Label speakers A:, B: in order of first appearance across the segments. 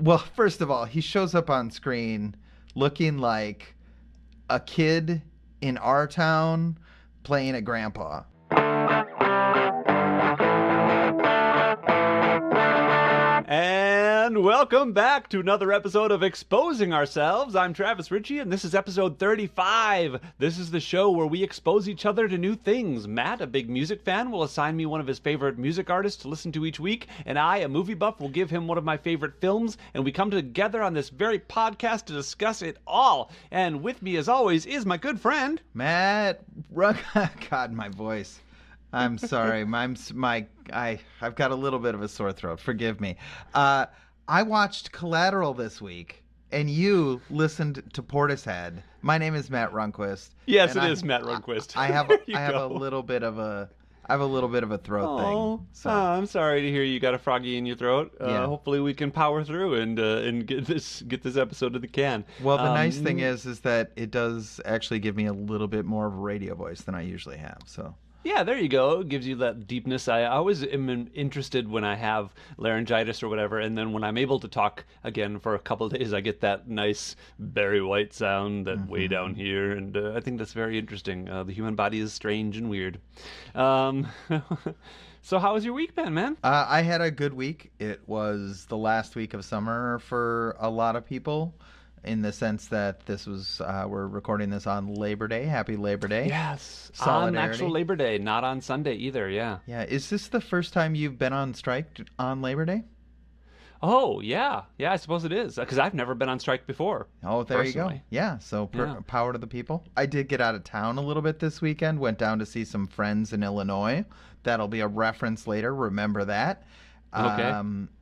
A: Well, first of all, he shows up on screen looking like a kid in our town playing a grandpa.
B: And welcome back to another episode of Exposing Ourselves. I'm Travis Ritchie, and this is episode 35. This is the show where we expose each other to new things. Matt, a big music fan, will assign me one of his favorite music artists to listen to each week, and I, a movie buff, will give him one of my favorite films, and we come together on this very podcast to discuss it all. And with me, as always, is my good friend...
A: Matt, God, my voice. I'm sorry. I've got a little bit of a sore throat. Forgive me. I watched Collateral this week, and you listened to Portishead. My name is Matt Runquist.
B: Yes, it is Matt Runquist.
A: I have a little bit of a throat thing. So.
B: I'm sorry to hear you got a froggy in your throat.
A: Yeah.
B: Hopefully we can power through and get this episode to the can.
A: Well, the nice thing is that it does actually give me a little bit more of a radio voice than I usually have. So.
B: Yeah, there you go. It gives you that deepness. I always am interested when I have laryngitis or whatever, and then when I'm able to talk again for a couple of days, I get that nice Barry White sound that way down here, and I think that's very interesting. The human body is strange and weird. So how was your week been, man?
A: I had a good week. It was the last week of summer for a lot of people. In the sense that this was, we're recording this on Labor Day. Happy Labor Day.
B: Yes,
A: Solidarity.
B: on actual Labor Day, not on Sunday either, yeah.
A: Yeah, is this the first time you've been on strike on Labor Day?
B: Oh, yeah. Yeah, I suppose it is, because I've never been on strike before.
A: Oh, there
B: personally.
A: You go. Yeah, so power to the people. I did get out of town a little bit this weekend, went down to see some friends in Illinois. That'll be a reference later, remember that.
B: Okay.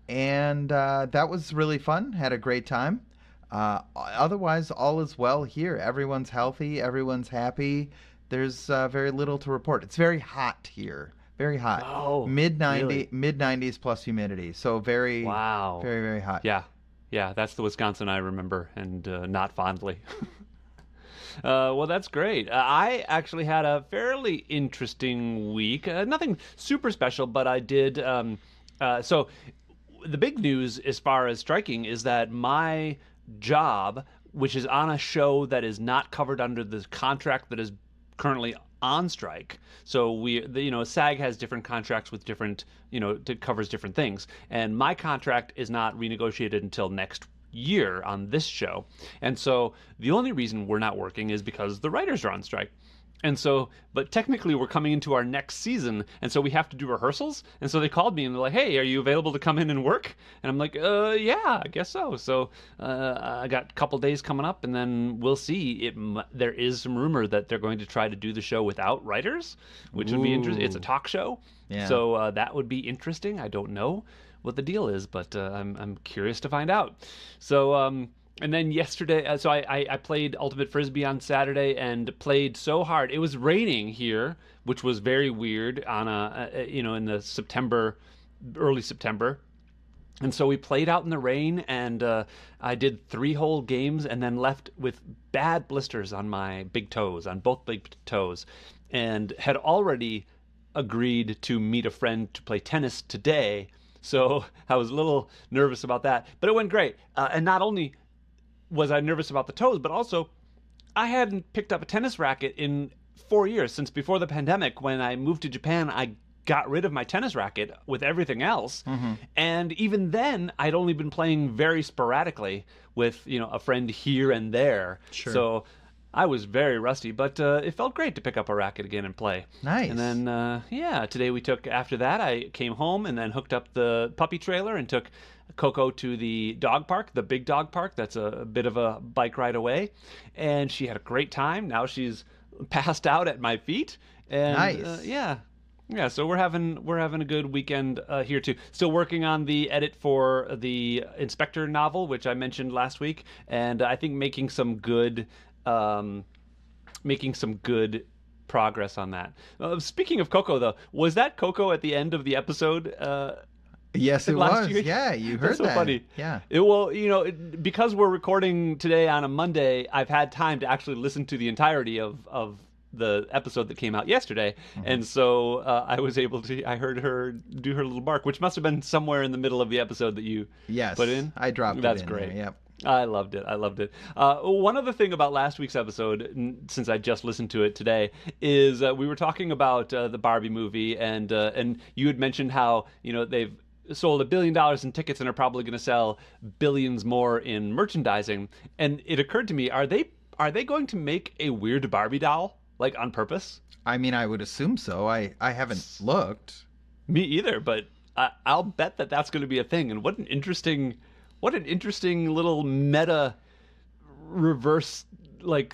A: And that was really fun, had a great time. Otherwise, all is well here. Everyone's healthy. Everyone's happy. There's very little to report. It's very hot here. Very hot.
B: Oh,
A: mid
B: really?
A: 90s plus humidity. So very,
B: wow,
A: very, very hot.
B: Yeah. That's the Wisconsin I remember, and not fondly. Well, that's great. I actually had a fairly interesting week. Nothing super special, but I did. So the big news as far as striking is that my job, which is on a show that is not covered under the contract that is currently on strike. So SAG has different contracts with different, it covers different things. And my contract is not renegotiated until next year on this show. And so the only reason we're not working is because the writers are on strike. And so, but technically we're coming into our next season, and so we have to do rehearsals. And so they called me and they're like, "Hey, are you available to come in and work?" And I'm like, yeah, I guess so. So I got a couple days coming up, and then we'll see. There is some rumor that they're going to try to do the show without writers, which would be interesting. It's a talk show, so that would be interesting. I don't know what the deal is, but I'm curious to find out. So. And then yesterday, so I played Ultimate Frisbee on Saturday and played so hard. It was raining here, which was very weird on in the early September. And so we played out in the rain, and I did 3 whole games and then left with bad blisters on my big toes, on both big toes, and had already agreed to meet a friend to play tennis today. So I was a little nervous about that, but it went great. And not only was I nervous about the toes, but also I hadn't picked up a tennis racket in 4 years. Since before the pandemic, when I moved to Japan, I got rid of my tennis racket with everything else. Mm-hmm. And even then, I'd only been playing very sporadically with, a friend here and there.
A: Sure.
B: So I was very rusty, but it felt great to pick up a racket again and play.
A: Nice.
B: And then, today after that, I came home and then hooked up the puppy trailer and took Coco to the dog park, the big dog park. That's a bit of a bike ride away. And she had a great time. Now she's passed out at my feet. And,
A: nice.
B: Yeah, so we're having a good weekend here too. Still working on the edit for the Inspector novel, which I mentioned last week, and I think making some good progress on that. Speaking of Coco, though, was that Coco at the end of the episode?
A: Yes, it was.
B: Year?
A: Yeah, you heard
B: That's so
A: that.
B: Funny.
A: Yeah.
B: Because we're recording today on a Monday, I've had time to actually listen to the entirety of the episode that came out yesterday, and so I heard her do her little bark, which must have been somewhere in the middle of the episode that you
A: Yes,
B: put in.
A: I dropped
B: That's
A: it in
B: great.
A: there. Yep.
B: I loved it. I loved it. One other thing about last week's episode, since I just listened to it today, is we were talking about the Barbie movie, and you had mentioned how they've sold $1 billion in tickets and are probably going to sell billions more in merchandising. And it occurred to me, are they going to make a weird Barbie doll, like on purpose?
A: I mean, I would assume so. I haven't looked.
B: Me either, but I'll bet that that's going to be a thing. And what an interesting little meta reverse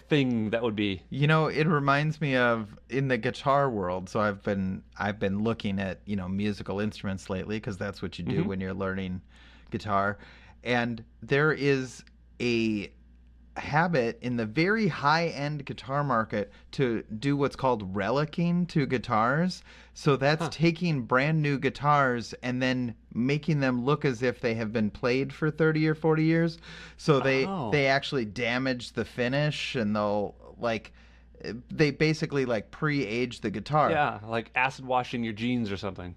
B: thing that would be.
A: It reminds me of in the guitar world. So I've been looking at musical instruments lately, because that's what you do when you're learning guitar, and there is a habit in the very high-end guitar market to do what's called relicking to guitars. So that's taking brand new guitars and then making them look as if they have been played for 30 or 40 years. So they actually damage the finish, and they basically pre-age the guitar.
B: Yeah, like acid washing your jeans or something.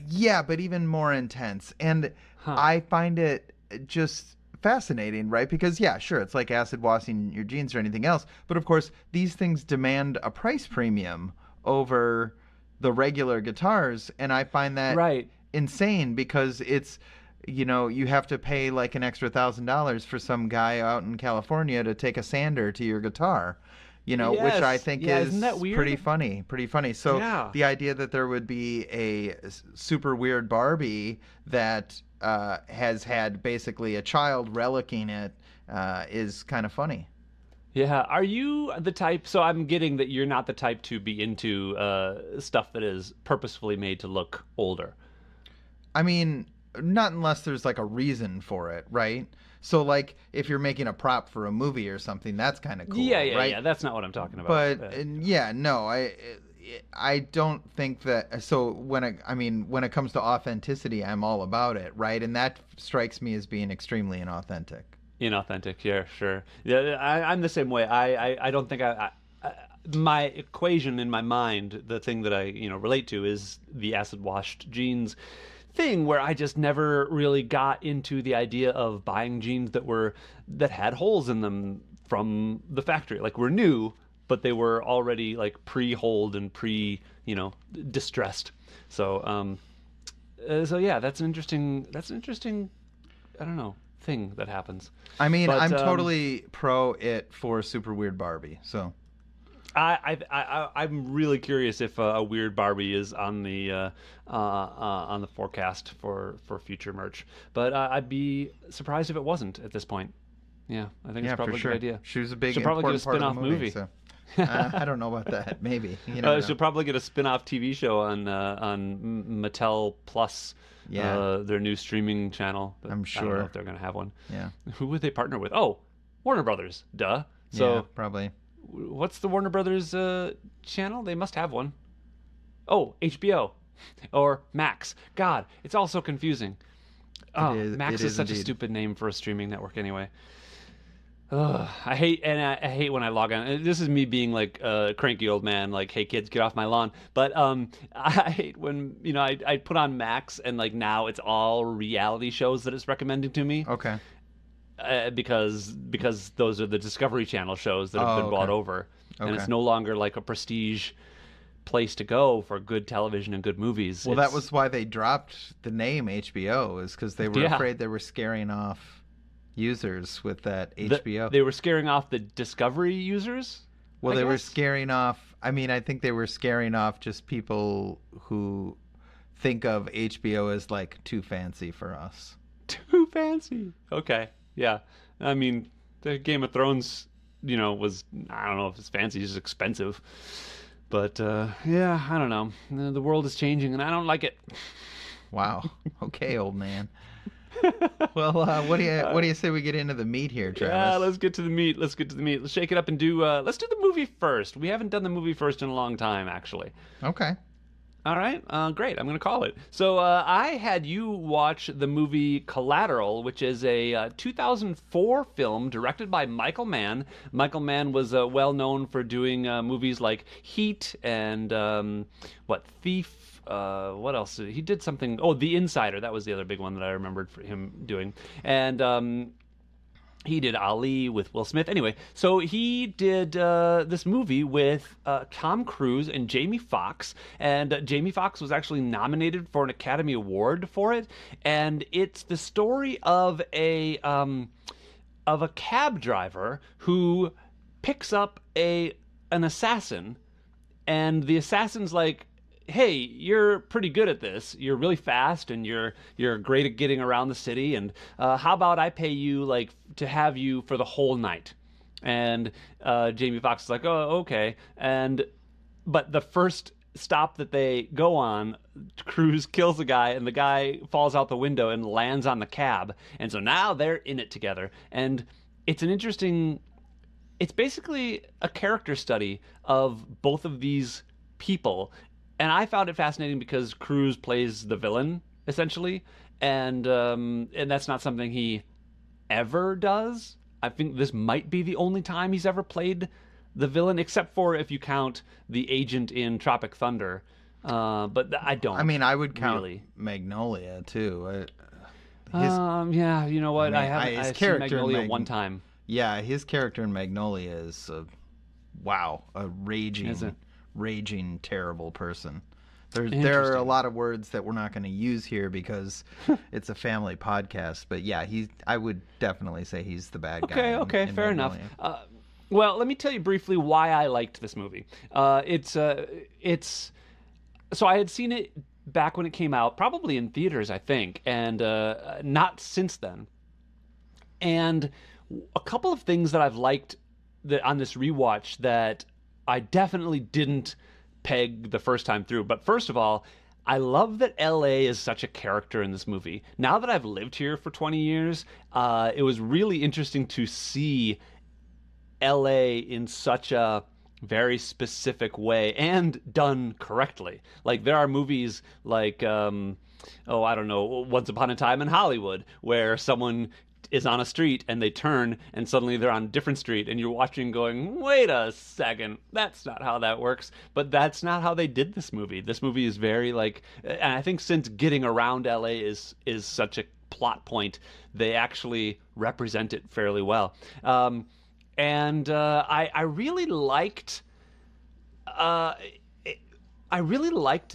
A: Yeah, but even more intense. And I find it just fascinating, right? Because yeah, sure, it's like acid washing your jeans or anything else, but of course these things demand a price premium over the regular guitars, and I find that insane, because it's you have to pay like an extra $1,000 for some guy out in California to take a sander to your guitar, which I think is
B: isn't that weird?
A: pretty funny. So the idea that there would be a super weird Barbie that has had basically a child relicking it is kind of funny.
B: Yeah. Are you the type, so I'm getting that you're not the type to be into stuff that is purposefully made to look older.
A: I mean, not unless there's a reason for it, right? So if you're making a prop for a movie or something, that's kind of cool, right?
B: Yeah, that's not what I'm talking about.
A: But no, I don't think that. So when it comes to authenticity, I'm all about it, right? And that strikes me as being extremely inauthentic.
B: Yeah, sure. Yeah, I'm the same way. I don't think my equation in my mind, the thing that I relate to, is the acid washed jeans thing, where I just never really got into the idea of buying jeans that had holes in them from the factory, were new, but they were already pre-holed and distressed. So yeah, that's an interesting I don't know, thing that happens.
A: I mean, I'm totally pro it for Super Weird Barbie. So
B: I'm really curious if a weird Barbie is on the forecast for future merch, but I'd be surprised if it wasn't at this point. Yeah, I think it's probably a good idea.
A: She was a big
B: She'll probably get a
A: spin-off
B: movie.
A: So. I don't know about that. Maybe.
B: She'll probably get a spin-off TV show on Mattel Plus. Yeah. Their new streaming channel.
A: I'm sure.
B: I don't know if they're going to have one.
A: Yeah.
B: Who would they partner with? Oh, Warner Brothers. Duh. So
A: yeah, probably.
B: What's the Warner Brothers channel? They must have one. Oh, HBO or Max. God, it's all so confusing. Oh, Max is such a stupid name for a streaming network anyway. I hate when I log on. This is me being a cranky old man, hey kids, get off my lawn. But I hate when I put on Max and now it's all reality shows that it's recommending to me.
A: Okay.
B: Because those are the Discovery Channel shows that have been bought over, and it's no longer a prestige place to go for good television and good movies.
A: Well, that was why they dropped the name HBO, is because they were afraid they were scaring off users with that HBO.
B: They were scaring off the Discovery users?
A: Well, they were scaring off, I think they were scaring off just people who think of HBO as too fancy for us.
B: Too fancy. Okay. Yeah. I mean, the Game of Thrones, was, I don't know if it's fancy, it's just expensive. But, yeah, I don't know. The world is changing and I don't like it.
A: Wow. Okay, old man. Well, what do you say we get into the meat here, Travis?
B: Yeah, let's get to the meat. Let's shake it up and let's do the movie first. We haven't done the movie first in a long time, actually.
A: Okay.
B: All right, great. I'm going to call it. So I had you watch the movie Collateral, which is a 2004 film directed by Michael Mann. Michael Mann was well known for doing movies like Heat and Thief. What else? He did something. Oh, The Insider. That was the other big one that I remembered for him doing. And he did Ali with Will Smith. Anyway, so he did this movie with Tom Cruise and Jamie Foxx, and Jamie Foxx was actually nominated for an Academy Award for it. And it's the story of a cab driver who picks up an assassin, and the assassin's like, hey, you're pretty good at this. You're really fast, and you're great at getting around the city. And how about I pay you like to have you for the whole night? And Jamie Foxx is like, oh, okay. But the first stop that they go on, Cruise kills a guy, and the guy falls out the window and lands on the cab. And so now they're in it together, and it's an interesting. It's basically a character study of both of these people. And I found it fascinating because Cruise plays the villain essentially, and that's not something he ever does. I think this might be the only time he's ever played the villain, except for if you count the agent in Tropic Thunder. But I don't.
A: I mean, I would count
B: really.
A: Magnolia too.
B: Yeah, you know what?
A: I mean,
B: I've
A: his
B: seen
A: character in
B: Magnolia one time.
A: Yeah, his character in Magnolia is a raging, terrible person. There are a lot of words that we're not going to use here because it's a family podcast. But yeah, I would definitely say he's the bad guy.
B: Okay,
A: in
B: fair
A: Magnolia.
B: enough. Well, let me tell you briefly why I liked this movie. It's so I had seen it back when it came out, probably in theaters, I think, and not since then. And a couple of things that I've liked on this rewatch that I definitely didn't peg the first time through. But first of all, I love that LA is such a character in this movie. Now that I've lived here for 20 years, it was really interesting to see LA in such a very specific way and done correctly. Like there are movies like, I don't know, Once Upon a Time in Hollywood, where someone is on a street and they turn and suddenly they're on a different street and you're watching going, wait a second, that's not how that works. But that's not how they did this movie. This movie is very like, and I think since getting around LA is such a plot point, they actually represent it fairly well. I really liked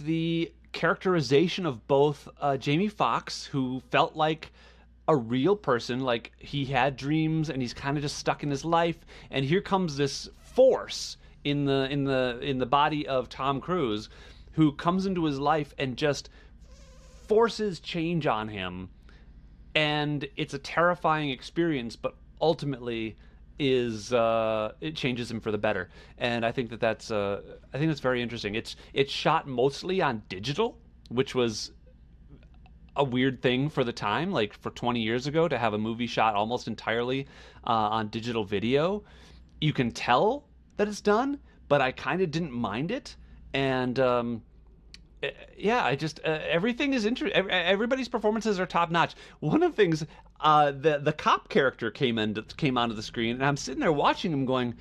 B: the characterization of both Jamie Foxx, who felt like a real person, like he had dreams and he's kind of just stuck in his life, and here comes this force in the body of Tom Cruise, who comes into his life and just forces change on him, and it's a terrifying experience, but ultimately it changes him for the better. And I think that's very interesting. It's shot mostly on digital, which was a weird thing for the time, like for 20 years ago, to have a movie shot almost entirely on digital video. You can tell that it's done, but I kind of didn't mind it. And yeah, I just everything is interesting. Everybody's performances are top notch. One of the things, the cop character came onto the screen, and I'm sitting there watching him, going,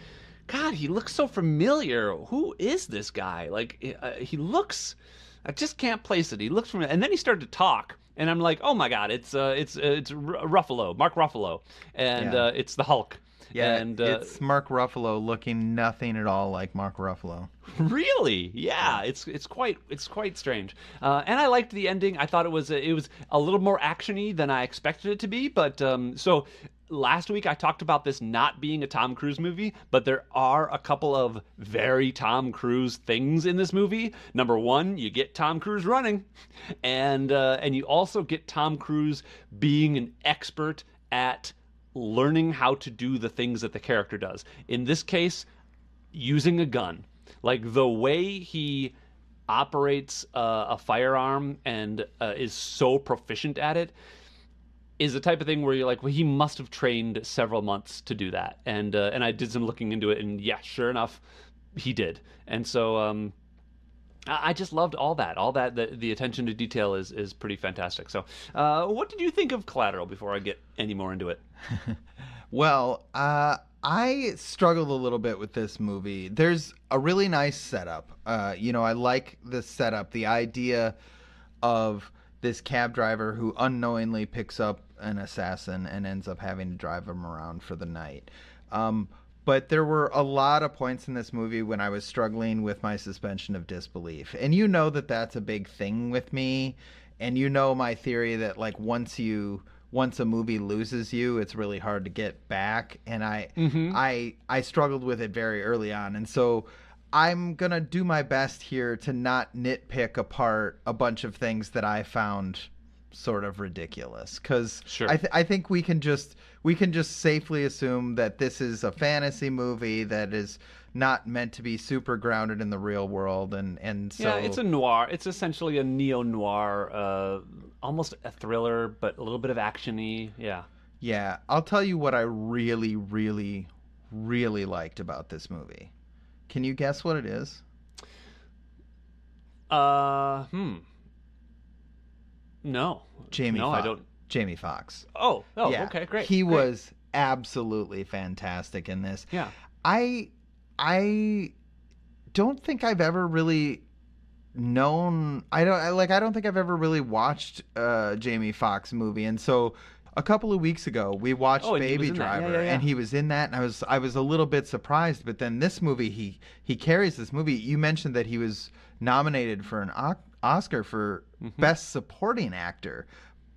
B: "God, he looks so familiar. Who is this guy? Like, he looks." I just can't place it. He looks familiar, and then he started to talk, and I'm like, "Oh my God, it's Ruffalo, Mark Ruffalo, and
A: Yeah.
B: it's the Hulk."
A: Yeah,
B: And
A: it's Mark Ruffalo looking nothing at all like Mark Ruffalo.
B: really, yeah, it's quite strange. And I liked the ending. I thought it was a little more actiony than I expected it to be. But so last week I talked about this not being a Tom Cruise movie, but there are a couple of very Tom Cruise things in this movie. Number one, you get Tom Cruise running, and you also get Tom Cruise being an expert at learning how to do the things that the character does. In this case, using a gun. Like the way he operates a firearm and is so proficient at it is the type of thing where you're like, well, he must have trained several months to do that. And I did some looking into it, and yeah, sure enough, he did. And so I just loved all that. All that the attention to detail is pretty fantastic. So, what did you think of Collateral before I get any more into it?
A: Well, I struggled a little bit with this movie. There's a really nice setup. I like the setup, the idea of this cab driver who unknowingly picks up an assassin and ends up having to drive him around for the night. But there were a lot of points in this movie when I was struggling with my suspension of disbelief. And you know that that's a big thing with me. And you know my theory that like once a movie loses you, it's really hard to get back. And I struggled with it very early on. And so I'm going to do my best here to not nitpick apart a bunch of things that I found sort of ridiculous, because
B: Sure.
A: I think we can just safely assume that this is a fantasy movie that is not meant to be super grounded in the real world, and so
B: Yeah, it's a noir. It's essentially a neo noir, almost a thriller, but a little bit of actiony. Yeah.
A: yeah. I'll tell you what I really, really, really liked about this movie. Can you guess what it is?
B: Uh, hmm. No.
A: Jamie
B: No,
A: Foxx.
B: I don't.
A: Jamie Foxx.
B: Oh,
A: Yeah,
B: okay, great.
A: he
B: great.
A: was absolutely fantastic in this.
B: Yeah.
A: I I don't think I've ever really known. I don't think I've ever really watched a Jamie Foxx movie, and so a couple of weeks ago we watched
B: Oh, and he was
A: Baby
B: in that.
A: Driver,
B: Yeah, yeah, yeah.
A: and he was in that, and I was a little bit surprised. But then this movie, he carries this movie. You mentioned that he was nominated for an Oscar for Best Supporting Actor,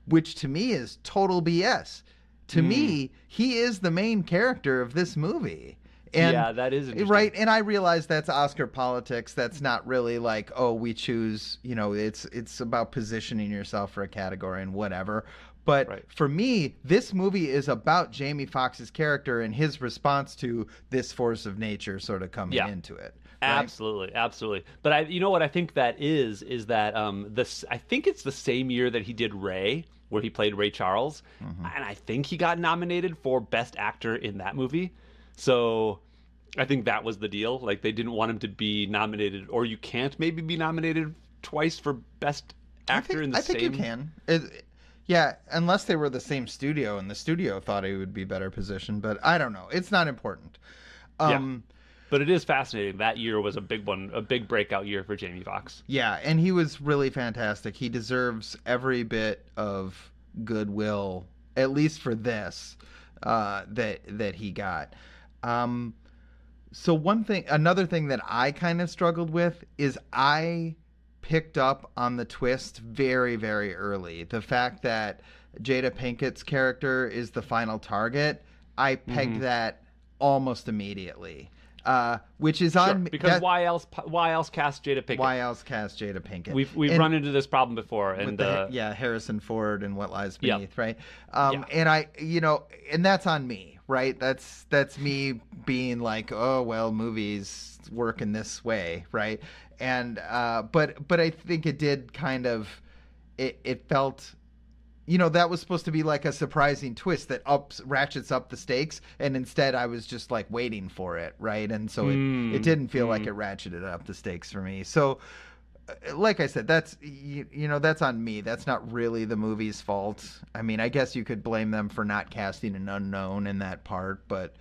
A: which to me is total BS. To me, he is the main character of this movie. And,
B: Yeah, that is interesting.
A: right. And I realize that's Oscar politics. That's not really like, oh, we choose, it's about positioning yourself for a category and whatever. But
B: Right.
A: for me, this movie is about Jamie Foxx's character and his response to this force of nature sort of coming
B: Yeah.
A: into it. Right?
B: Absolutely, absolutely. But you know what I think that is that this I think it's the same year that he did Ray, where he played Ray Charles, and I think he got nominated for Best Actor in that movie. So I think that was the deal. Like they didn't want him to be nominated, or you can't maybe be nominated twice for Best Actor in the
A: I
B: same.
A: think you can. Yeah, unless they were the same studio and the studio thought he would be better positioned. But I don't know. It's not important.
B: Yeah. But it is fascinating. That year was a big one, a big breakout year for Jamie Foxx.
A: Yeah, and he was really fantastic. He deserves every bit of goodwill, at least for this, that he got. So another thing that I kind of struggled with is I picked up on the twist very, very early. The fact that Jada Pinkett's character is the final target, I pegged that almost immediately. Which is on me.
B: Because why else cast Jada Pinkett?
A: Why else cast Jada Pinkett?
B: We've run into this problem before, and
A: Harrison Ford and What Lies Beneath, right?
B: Yeah.
A: And I, and that's on me, right? That's me being like, oh well, movies work in this way, right? And but I think it did kind of, it felt. That was supposed to be like a surprising twist that ratchets up the stakes, and instead I was just like waiting for it, right? And so it didn't feel like it ratcheted up the stakes for me. So, like I said, that's that's on me. That's not really the movie's fault. I mean, I guess you could blame them for not casting an unknown in that part, but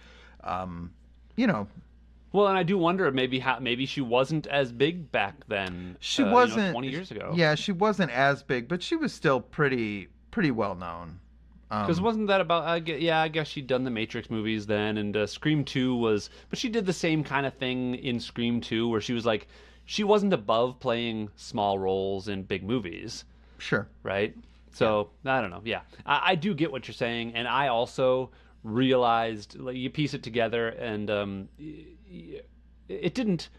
B: Well, and I do wonder maybe she wasn't as big back then.
A: She wasn't
B: 20 years ago.
A: Yeah, she wasn't as big, but she was still pretty well known.
B: Because wasn't that about? I guess she'd done the Matrix movies then, and Scream 2 was. But she did the same kind of thing in Scream 2, where she was like, she wasn't above playing small roles in big movies.
A: Sure.
B: Right. So I don't know. Yeah, I do get what you're saying, and I also realized, like, you piece it together, and it didn't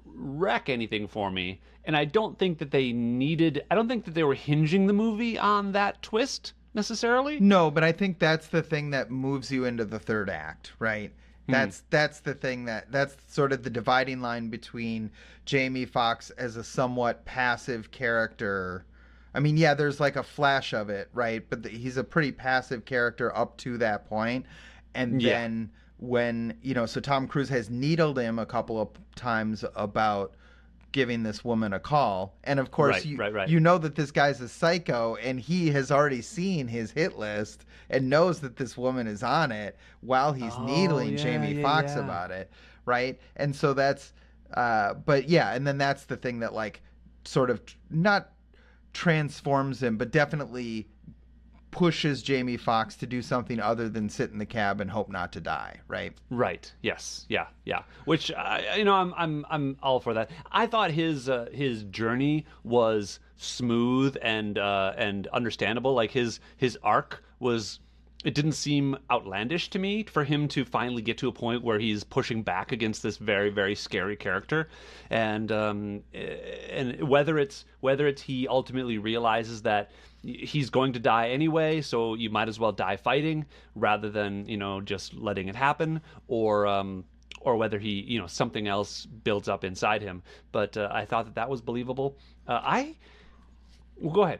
B: wreck anything for me, and I don't think that they were hinging the movie on that twist necessarily.
A: No, but I think that's the thing that moves you into the third act, right? That's the thing that's sort of the dividing line between Jamie Foxx as a somewhat passive character. I mean, yeah, there's like a flash of it, right? But he's a pretty passive character up to that point. And then when, so Tom Cruise has needled him a couple of times about giving this woman a call. And of course,
B: Right.
A: you know that this guy's a psycho, and he has already seen his hit list and knows that this woman is on it while he's needling Jamie Foxx about it, right? And so that's, but yeah, and then that's the thing that like sort of not transforms him, but definitely pushes Jamie Foxx to do something other than sit in the cab and hope not to die, right?
B: Right. Yes. Yeah. Which I'm all for that. I thought his journey was smooth and understandable. Like his arc was. It didn't seem outlandish to me for him to finally get to a point where he's pushing back against this very, very scary character, and whether it's he ultimately realizes that he's going to die anyway, so you might as well die fighting rather than just letting it happen, or whether he something else builds up inside him. But I thought that was believable. Well, go ahead.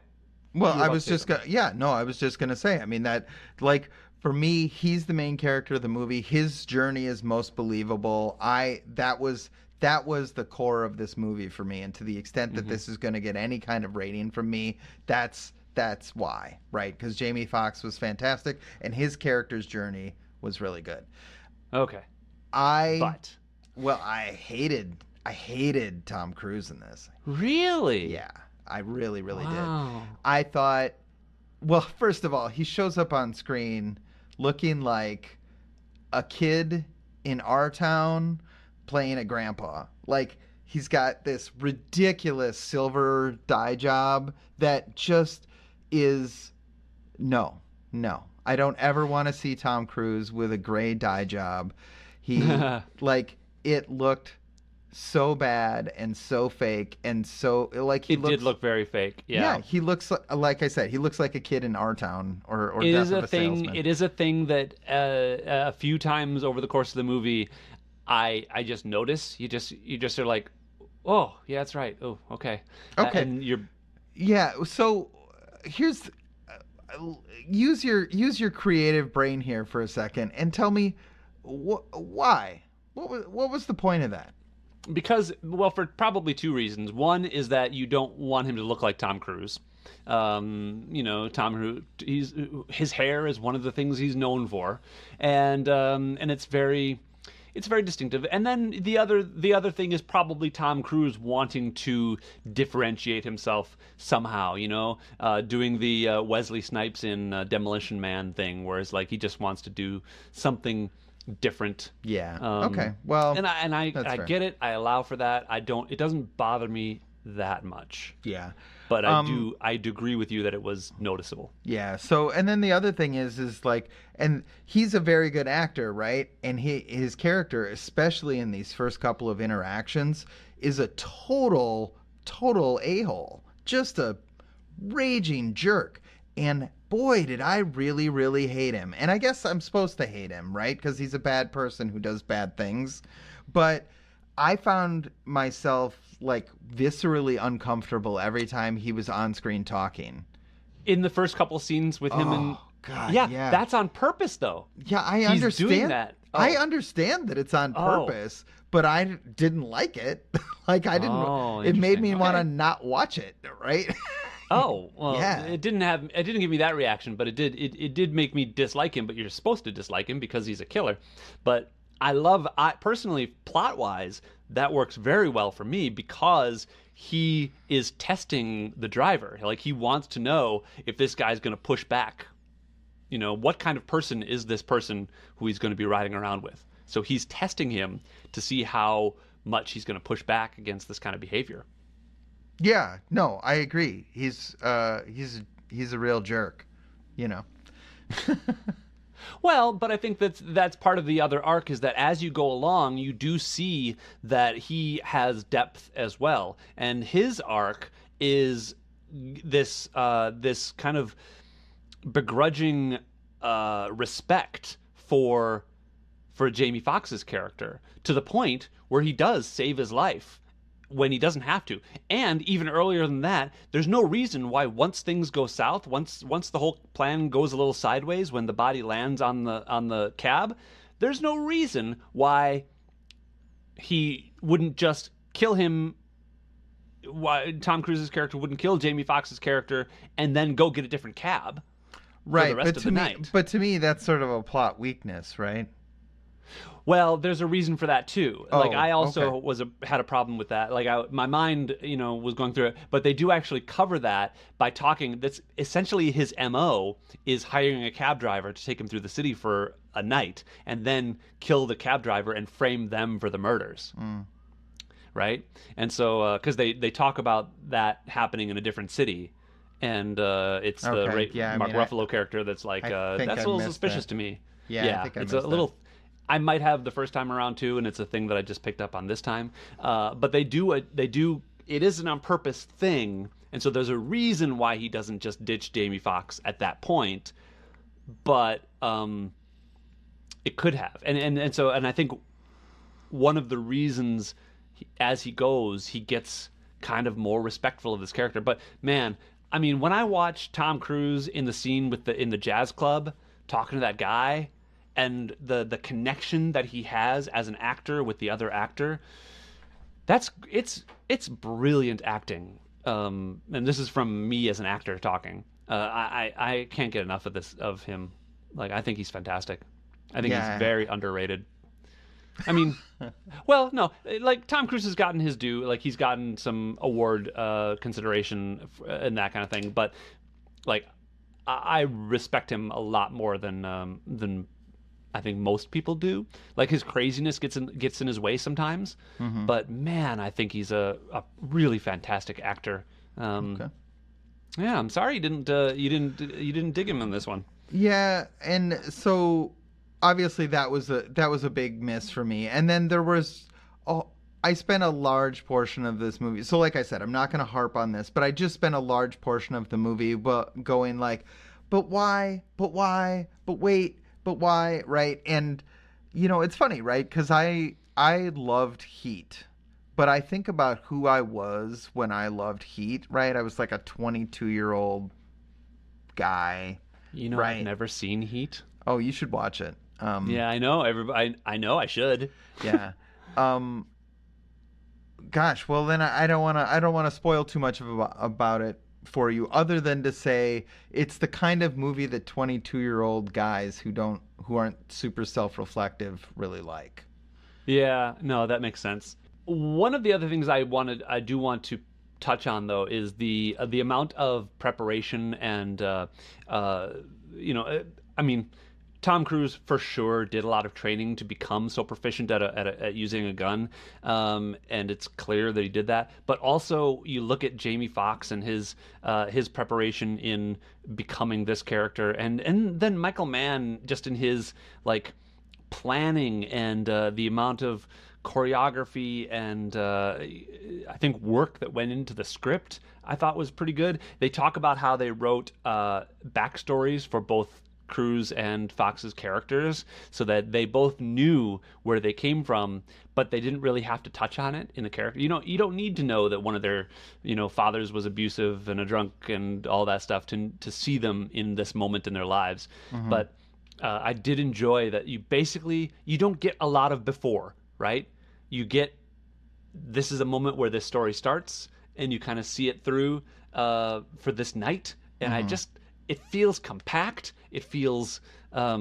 A: Well, I was just gonna say. I mean that, like, for me, he's the main character of the movie. His journey is most believable. That was the core of this movie for me, and to the extent that this is going to get any kind of rating from me, that's why, right? Because Jamie Foxx was fantastic, and his character's journey was really good.
B: Okay.
A: I hated Tom Cruise in this.
B: Really?
A: Yeah. I really
B: Wow.
A: did. I thought, well, first of all, he shows up on screen looking like a kid in our town playing a grandpa. Like, he's got this ridiculous silver dye job that just is no. I don't ever want to see Tom Cruise with a gray dye job. He, like, it looked so bad and so fake and so like he
B: did look very fake.
A: Yeah, he looks like I said, he looks like a kid in our town or
B: it
A: Death
B: is
A: of
B: a
A: a
B: thing.
A: Salesman.
B: It is a thing that a few times over the course of the movie, I just notice. You just are like, oh yeah, that's right. Oh okay. And you're
A: So here's use your creative brain here for a second and tell me why. What was the point of that?
B: Because, well, for probably two reasons. One is that you don't want him to look like Tom Cruise. His hair is one of the things he's known for, and it's very distinctive. And then the other thing is probably Tom Cruise wanting to differentiate himself somehow. Doing the Wesley Snipes in Demolition Man thing, whereas like he just wants to do something different.
A: Yeah. Okay. Well,
B: and I get it. I allow for that. It doesn't bother me that much.
A: Yeah.
B: But I do agree with you that it was noticeable.
A: Yeah. So, and then the other thing is like, and he's a very good actor, right? And his character, especially in these first couple of interactions, is a total a-hole. Just a raging jerk. And boy, did I really, really hate him. And I guess I'm supposed to hate him, right? Because he's a bad person who does bad things. But I found myself like viscerally uncomfortable every time he was on screen talking.
B: In the first couple scenes with him and
A: God,
B: yeah, that's on purpose though.
A: Yeah, I
B: He's
A: understand
B: doing that.
A: I understand that it's on purpose, but I didn't like it. Like I didn't. It made me want to not watch it, right?
B: Oh, well,
A: yeah.
B: It didn't give me that reaction, but it did make me dislike him, but you're supposed to dislike him because he's a killer. But I personally, plot-wise, that works very well for me because he is testing the driver. Like he wants to know if this guy's going to push back. What kind of person is this person who he's going to be riding around with? So he's testing him to see how much he's going to push back against this kind of behavior.
A: Yeah, no, I agree. He's a real jerk,
B: Well, but I think that's part of the other arc is that as you go along, you do see that he has depth as well, and his arc is this kind of begrudging respect for Jamie Foxx's character to the point where he does save his life when he doesn't have to. And even earlier than that, there's no reason why once things go south, once the whole plan goes a little sideways when the body lands on the cab, there's no reason why he wouldn't just kill him why Tom Cruise's character wouldn't kill Jamie Foxx's character and then go get a different cab for the rest of the night.
A: But to me, that's sort of a plot weakness, right?
B: Well, there's a reason for that too.
A: Oh,
B: Like I also
A: okay.
B: had a problem with that. Like my mind, was going through it, but they do actually cover that by talking. That's essentially his MO is hiring a cab driver to take him through the city for a night and then kill the cab driver and frame them for the murders. Right? And so because they talk about that happening in a different city. And it's the
A: Okay. Yeah, I
B: Mark
A: mean,
B: Ruffalo character that's like,
A: I think
B: that's
A: I
B: a little
A: missed
B: suspicious
A: that.
B: to me.
A: Yeah, I
B: Yeah,
A: think I
B: it's
A: missed
B: a
A: that.
B: little. I might have the first time around too, and it's a thing that I just picked up on this time. But they do. It is an on purpose thing, and so there's a reason why he doesn't just ditch Jamie Foxx at that point. But it could have, and I think one of the reasons as he goes, he gets kind of more respectful of this character. But man, I mean, when I watch Tom Cruise in the scene with in the jazz club talking to that guy, and the connection that he has as an actor with the other actor, it's brilliant acting. And this is from me as an actor talking. I can't get enough of him. Like I think he's fantastic. I think he's
A: Yeah.
B: very underrated. I mean, well, no, like Tom Cruise has gotten his due. Like he's gotten some award consideration and that kind of thing. But like, I respect him a lot more than I think most people do. Like his craziness gets in his way sometimes. But man, I think he's a really fantastic actor.
A: Okay.
B: Yeah, I'm sorry you didn't dig him in this one.
A: Yeah, and so obviously that was a big miss for me. And then there was I spent a large portion of this movie. So like I said, I'm not going to harp on this, but I just spent a large portion of the movie going like, but why? But why? But wait, but why? Right? And it's funny, right? Cuz I loved Heat. But I think about who I was when I loved Heat, right? I was like a 22-year-old guy,
B: I've
A: right?
B: never seen Heat.
A: Oh, you should watch it.
B: Yeah, I know. Everybody, I know I should.
A: Yeah. Um, gosh, well then I don't want to spoil too much about it for you, other than to say it's the kind of movie that 22-year-old guys who aren't super self-reflective really like.
B: Yeah, no, that makes sense. One of the other things I do want to touch on though is the amount of preparation and uh, you know, uh, I mean, Tom Cruise for sure did a lot of training to become so proficient at using a gun, and it's clear that he did that. But also, you look at Jamie Foxx and his preparation in becoming this character, and then Michael Mann just in his like planning and the amount of choreography and I think work that went into the script I thought was pretty good. They talk about how they wrote backstories for both Cruise and Fox's characters so that they both knew where they came from, but they didn't really have to touch on it in the character. You don't need to know that one of their, fathers was abusive and a drunk and all that stuff to see them in this moment in their lives.
A: Mm-hmm.
B: But I did enjoy that you don't get a lot of before, right? You get this is a moment where this story starts and you kind of see it through for this night, and
A: Mm-hmm.
B: it feels compact. It feels I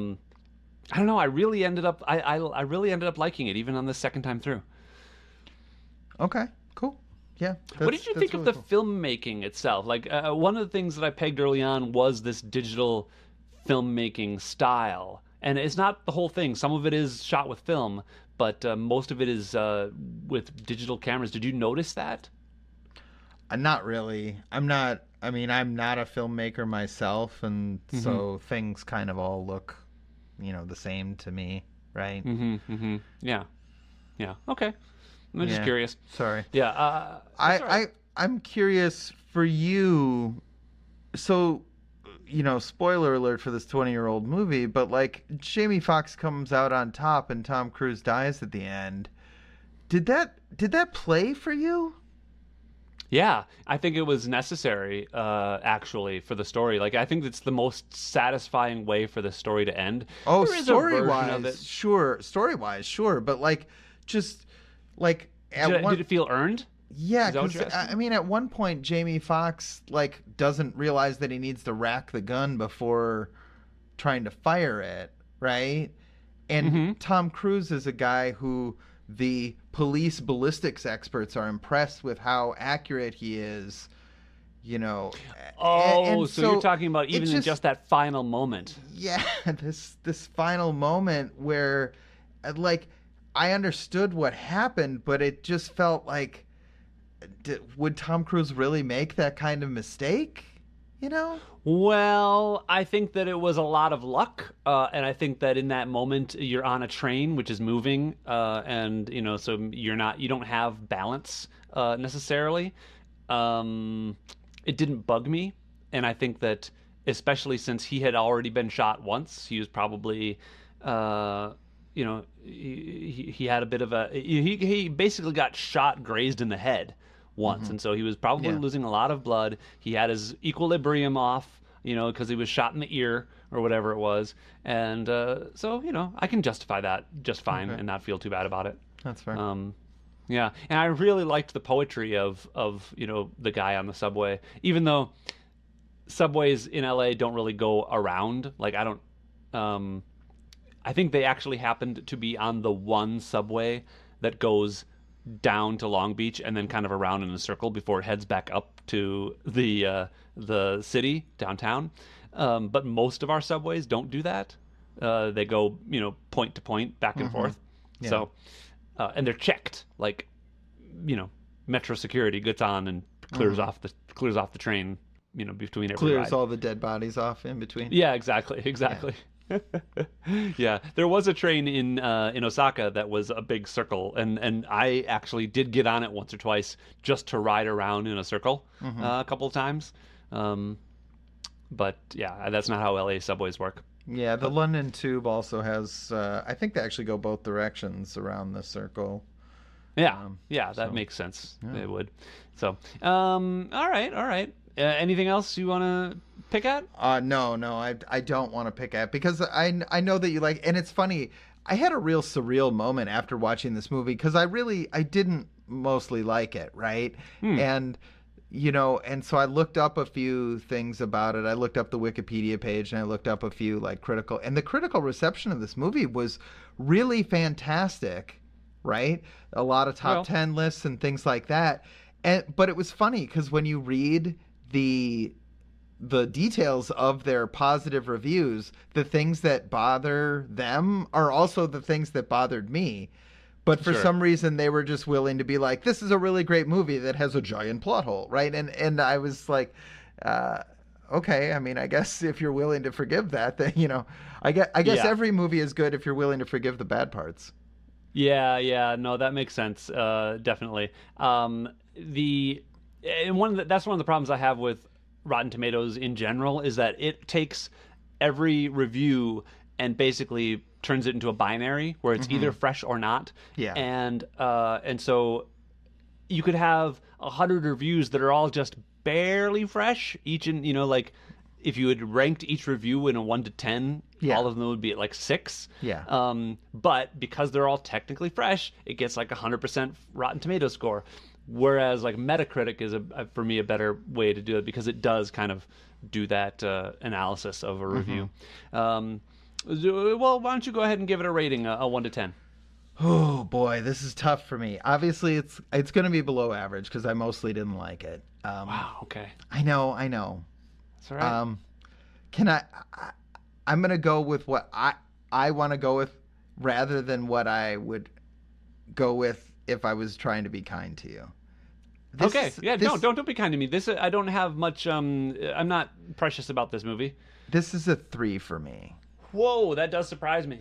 B: don't know. I really ended up I really ended up liking it even on the second time through.
A: Okay, cool. Yeah.
B: What did you think of
A: really
B: the
A: cool.
B: filmmaking itself? Like one of the things that I pegged early on was this digital filmmaking style, and it's not the whole thing. Some of it is shot with film, but most of it is with digital cameras. Did you notice that?
A: Not really. I'm not. I mean, I'm not a filmmaker myself, and
B: Mm-hmm.
A: so things kind of all look, the same to me, right?
B: Mm-hmm. Mm-hmm. Yeah. Yeah. Okay. I'm just
A: Yeah.
B: curious.
A: Sorry.
B: Yeah.
A: I,
B: That's all right.
A: I'm curious for you. So, spoiler alert for this 20-year-old movie, but like Jamie Foxx comes out on top and Tom Cruise dies at the end. Did that play for you?
B: Yeah, I think it was necessary, actually, for the story. Like, I think it's the most satisfying way for the story to end.
A: Oh,
B: There is a version of it.
A: story wise, sure, but like just like at
B: Did
A: one
B: it feel earned?
A: Yeah,
B: Is that what
A: because
B: you're asking?
A: I mean, at one point, Jamie Foxx like doesn't realize that he needs to rack the gun before trying to fire it, right? And
B: Mm-hmm.
A: Tom Cruise is a guy who the police ballistics experts are impressed with how accurate he is, you know,
B: Oh,
A: and
B: so you're
A: so
B: talking about
A: it
B: even in
A: just
B: just that final moment.
A: yeah, this final moment where like I understood what happened, but it just felt like would Tom Cruise really make that kind of mistake? You know?
B: Well, I think that it was a lot of luck, and I think that in that moment you're on a train which is moving, and so you don't have balance necessarily. Um, it didn't bug me, and I think that especially since he had already been shot once, he was probably, he had a bit of a he basically got shot grazed in the head once,
A: Mm-hmm.
B: and so he was probably
A: Yeah.
B: losing a lot of blood. He had his equilibrium off, because he was shot in the ear or whatever it was, and so I can justify that just fine
A: Okay.
B: and not feel too bad about it.
A: That's fair.
B: Yeah, and I really liked the poetry of the guy on the subway, even though subways in LA don't really go around. Like I don't, I think they actually happened to be on the one subway that goes down to Long Beach and then kind of around in a circle before it heads back up to the city downtown. But most of our subways don't do that. They go point to point, back and
A: Mm-hmm.
B: forth.
A: Yeah.
B: So and they're checked. Like Metro security gets on and
A: Mm-hmm.
B: clears off the train. Between every
A: Clears
B: ride.
A: all the dead bodies off in between.
B: Yeah, exactly,
A: Yeah.
B: exactly. Yeah, there was a train in Osaka that was a big circle, and I actually did get on it once or twice just to ride around in a circle
A: Mm-hmm.
B: a couple of times. Um, but yeah, that's not how LA subways work.
A: Yeah, the
B: But
A: London Tube also has. I think they actually go both directions around the circle.
B: yeah, yeah, that
A: So
B: makes sense.
A: yeah.
B: It would. So, all right, all right. Anything else you want to pick at?
A: No, no, I don't want to pick at because I know that you like, and it's funny. I had a real surreal moment after watching this movie because I didn't mostly like it, right?
B: Hmm.
A: And and so I looked up a few things about it. I looked up the Wikipedia page and I looked up a few like critical, and the critical reception of this movie was really fantastic, right? A lot of top
B: Well,
A: 10 lists and things like that. And but it was funny because when you read the the details of their positive reviews, the things that bother them are also the things that bothered me. But for
B: sure.
A: some reason, they were just willing to be like, "This is a really great movie that has a giant plot hole," right? And I was like, uh, "Okay, I mean, I guess if you're willing to forgive that, then I guess
B: Yeah.
A: every movie is good if you're willing to forgive the bad parts."
B: Yeah, yeah, no, that makes sense. Definitely. The and that's one of the problems I have with Rotten Tomatoes in general is that it takes every review and basically turns it into a binary where it's
A: Mm-hmm.
B: either fresh or not,
A: Yeah.
B: and so you could have 100 reviews that are all just barely fresh, each in like if you had ranked each review in a 1 to 10,
A: Yeah.
B: all of them would be at like 6.
A: Yeah.
B: But because they're all technically fresh, it gets like 100% Rotten Tomato score. Whereas like Metacritic is for me a better way to do it because it does kind of do that analysis of a
A: Mm-hmm.
B: review. Well, why don't you go ahead and give it a rating, a 1 to 10?
A: Oh boy, this is tough for me. Obviously, it's going to be below average because I mostly didn't like it.
B: Wow. Okay.
A: I know, I know.
B: That's all right.
A: Um, can I'm gonna go with what I want to go with rather than what I would go with if I was trying to be kind to you. This
B: Okay.
A: is
B: Yeah. No.
A: this
B: Don't be kind to me. This I don't have much. I'm not precious about this movie.
A: this is a 3 for me.
B: Whoa, that does surprise me.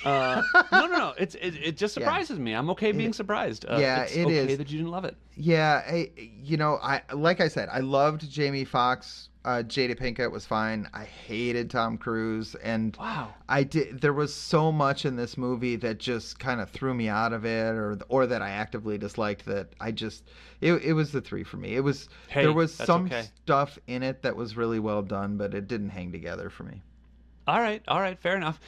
B: No, no, no. It just
A: Yeah,
B: surprises me. I'm okay being surprised.
A: yeah,
B: It's
A: it
B: okay
A: is.
B: that you didn't love it.
A: Yeah, I like I said, I loved Jamie Foxx. Jada Pinkett was fine. I hated Tom Cruise, and
B: Wow.
A: I did. There was so much in this movie that just kind of threw me out of it, or that I actively disliked. That I just it was the 3 for me. There
B: Hey,
A: was
B: that's
A: some
B: okay.
A: stuff in it that was really well done, but it didn't hang together for me.
B: All right, fair enough.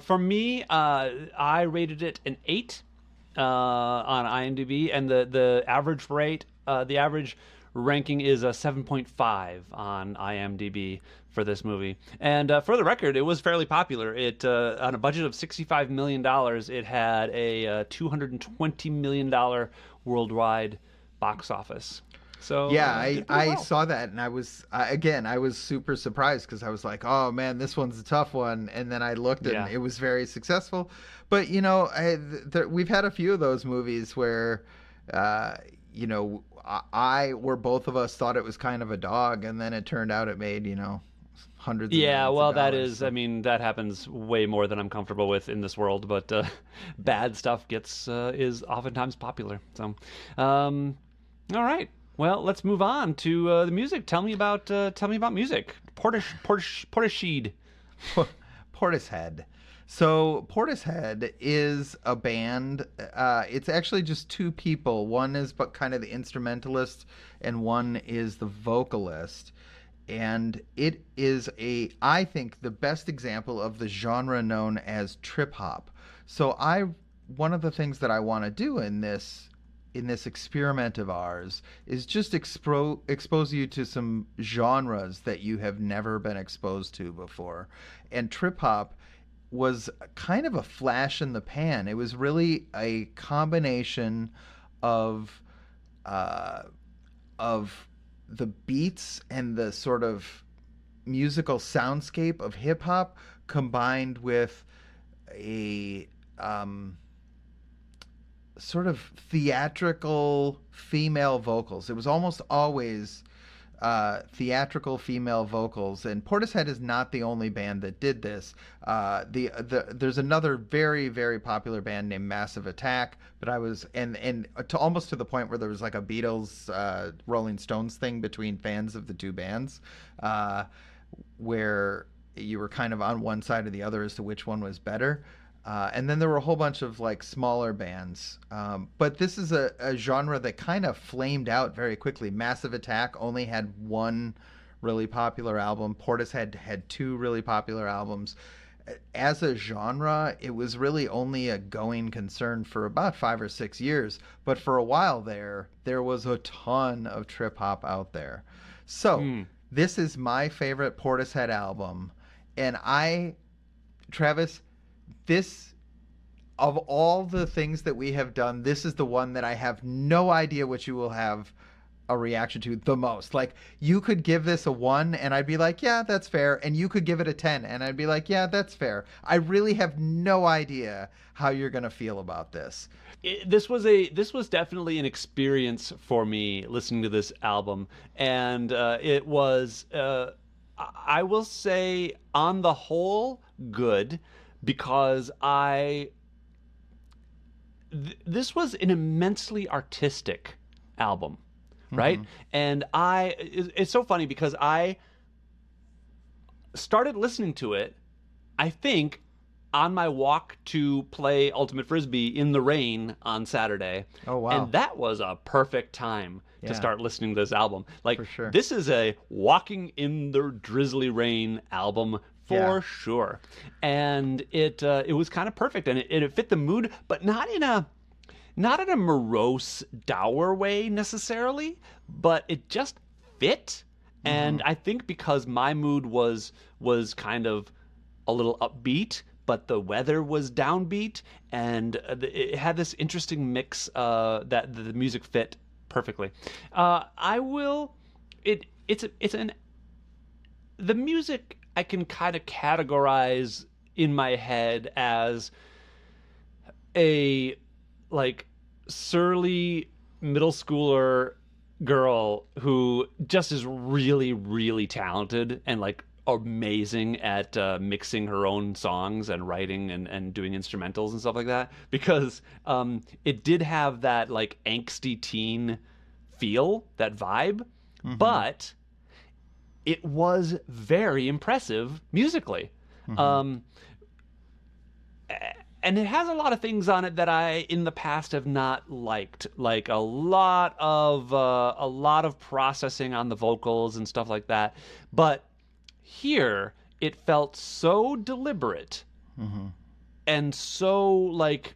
B: For me, I rated it an 8 on IMDb, and the average rate The average ranking is a 7.5 on IMDb for this movie. And for the record, it was fairly popular. It on a budget of $65 million, it had a $220 million worldwide box office. So
A: Yeah,
B: it did pretty
A: I
B: well.
A: saw that, and I was super surprised because I was like, oh man, this one's a tough one. And then I looked, and
B: Yeah.
A: it was very successful. But we've had a few of those movies where, uh, where both of us thought it was kind of a dog, and then it turned out it made hundreds of
B: Yeah,
A: millions of
B: well, that
A: dollars.
B: is, I
A: So
B: mean, that happens way more than I'm comfortable with in this world, but bad stuff is oftentimes popular. So, um, all right. Well, let's move on to the music. Tell me about music. Portishead.
A: Portishead. So Portishead is a band. It's actually just two people. One is but kind of the instrumentalist, and one is the vocalist. And it is I think, the best example of the genre known as trip hop. So one of the things that I want to do in this experiment of ours is just expose you to some genres that you have never been exposed to before. And trip hop was kind of a flash in the pan. It was really a combination of uh, of the beats and the sort of musical soundscape of hip hop combined with a sort of theatrical female vocals. It was almost always theatrical female vocals, and Portishead is not the only band that did this. There's another very very popular band named Massive Attack, but I was and to almost to the point where there was like a Beatles Rolling Stones thing between fans of the two bands, uh, where you were kind of on one side or the other as to which one was better. And then there were a whole bunch of like smaller bands. But this is a genre that kind of flamed out very quickly. Massive Attack only had one really popular album. Portishead had two really popular albums. As a genre, it was really only a going concern for about 5 or 6 years. But for a while there was a ton of trip hop out there. So
B: Hmm.
A: this is my favorite Portishead album. And Travis, this of all the things that we have done, this is the one that I have no idea what you will have a reaction to the most. Like, you could give this a 1 and I'd be like, yeah, that's fair. And you could give it a 10 and I'd be like, yeah, that's fair. I really have no idea how you're going to feel about this.
B: This was definitely an experience for me listening to this album, and it was I will say on the whole good because this was an immensely artistic album, right?
A: Mm-hmm.
B: And it's so funny because I started listening to it, I think, on my walk to play Ultimate Frisbee in the rain on Saturday.
A: Oh, wow.
B: And that was a perfect time to
A: Yeah,
B: start listening to this album. Like,
A: for sure.
B: this is a walking in the drizzly rain album for
A: Yeah.
B: sure. And it was kind of perfect, and it fit the mood, but not in a morose, dour way necessarily, but it just fit.
A: Mm-hmm.
B: And I think because my mood was kind of a little upbeat, but the weather was downbeat, and it had this interesting mix that the music fit perfectly. I will. It's an the music I can kind of categorize in my head as a like surly middle schooler girl who just is really really talented and like amazing at mixing her own songs and writing and doing instrumentals and stuff like that, because it did have that like angsty teen feel, that vibe,
A: Mm-hmm.
B: but it was very impressive musically.
A: Mm-hmm.
B: um, and it has a lot of things on it that I in the past have not liked, like a lot of processing on the vocals and stuff like that. But here it felt so deliberate
A: Mm-hmm.
B: and so like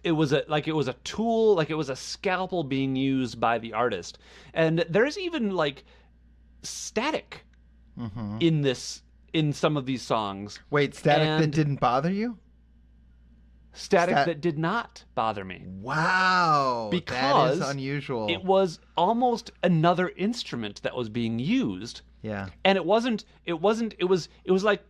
B: it was a tool, like it was a scalpel being used by the artist. And there's even like static in some of these songs.
A: Wait, static that
B: And
A: didn't bother you?
B: static that did not bother me.
A: Wow,
B: Because
A: that is unusual.
B: it was almost another instrument that was being used.
A: Yeah.
B: And it was like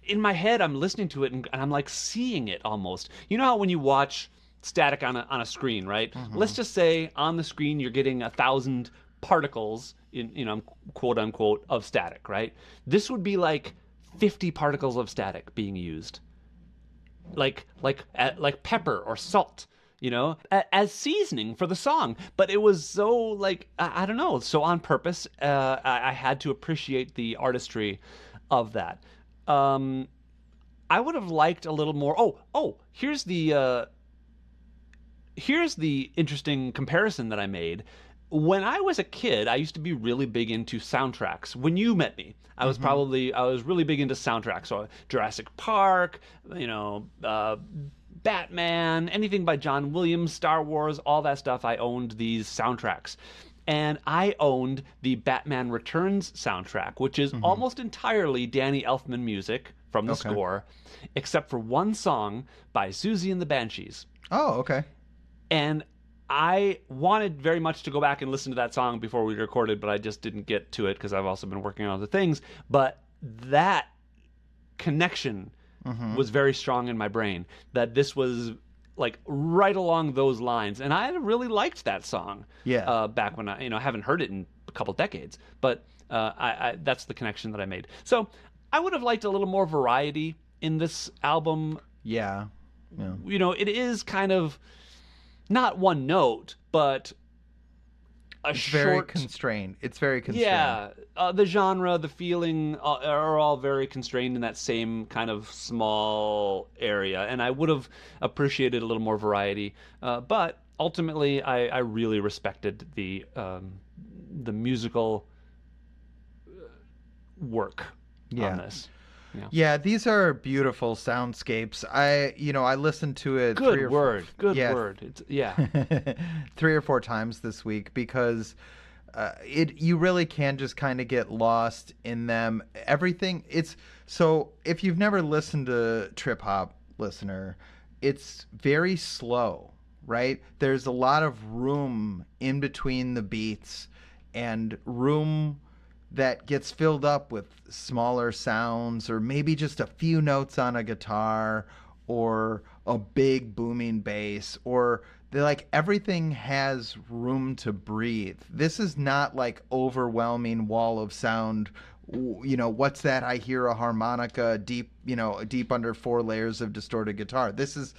B: in my head I'm listening to it and I'm like seeing it almost. You know how when you watch static on a screen, right? Let's just say on the screen you're getting 1,000 particles in quote unquote of static, right? This would be like 50 particles of static being used. Like pepper or salt, as seasoning for the song. But it was so like I don't know, so on purpose. I had to appreciate the artistry of that. I would have liked a little more. Here's the interesting comparison that I made. When I was a kid, I used to be really big into soundtracks. When you met me, I was really big into soundtracks. So Jurassic Park, Batman, anything by John Williams, Star Wars, all that stuff. I owned these soundtracks. And I owned the Batman Returns soundtrack, which is almost entirely Danny Elfman music from the score, except for one song by Susie and the Banshees.
A: Oh, okay.
B: And I wanted very much to go back and listen to that song before we recorded, but I just didn't get to it because I've also been working on other things. But that connection was very strong in my brain, that this was like right along those lines. And I really liked that song back when I haven't heard it in a couple decades. But I that's the connection that I made. So I would have liked a little more variety in this album.
A: Yeah.
B: It is kind of not one note, but
A: very constrained. It's very constrained.
B: Yeah, the genre, the feeling are all very constrained in that same kind of small area, and I would have appreciated a little more variety. But ultimately, I really respected the musical work on this.
A: Yeah, these are beautiful soundscapes. I listened to it.
B: Good word. It's,
A: 3 or 4 times this week because you really can just kind of get lost in them. Everything. So if you've never listened to trip hop, listener, it's very slow, right? There's a lot of room in between the beats and room that gets filled up with smaller sounds or maybe just a few notes on a guitar or a big booming bass, or everything has room to breathe. This is not like overwhelming wall of sound. What's that? I hear a harmonica deep under 4 layers of distorted guitar. This is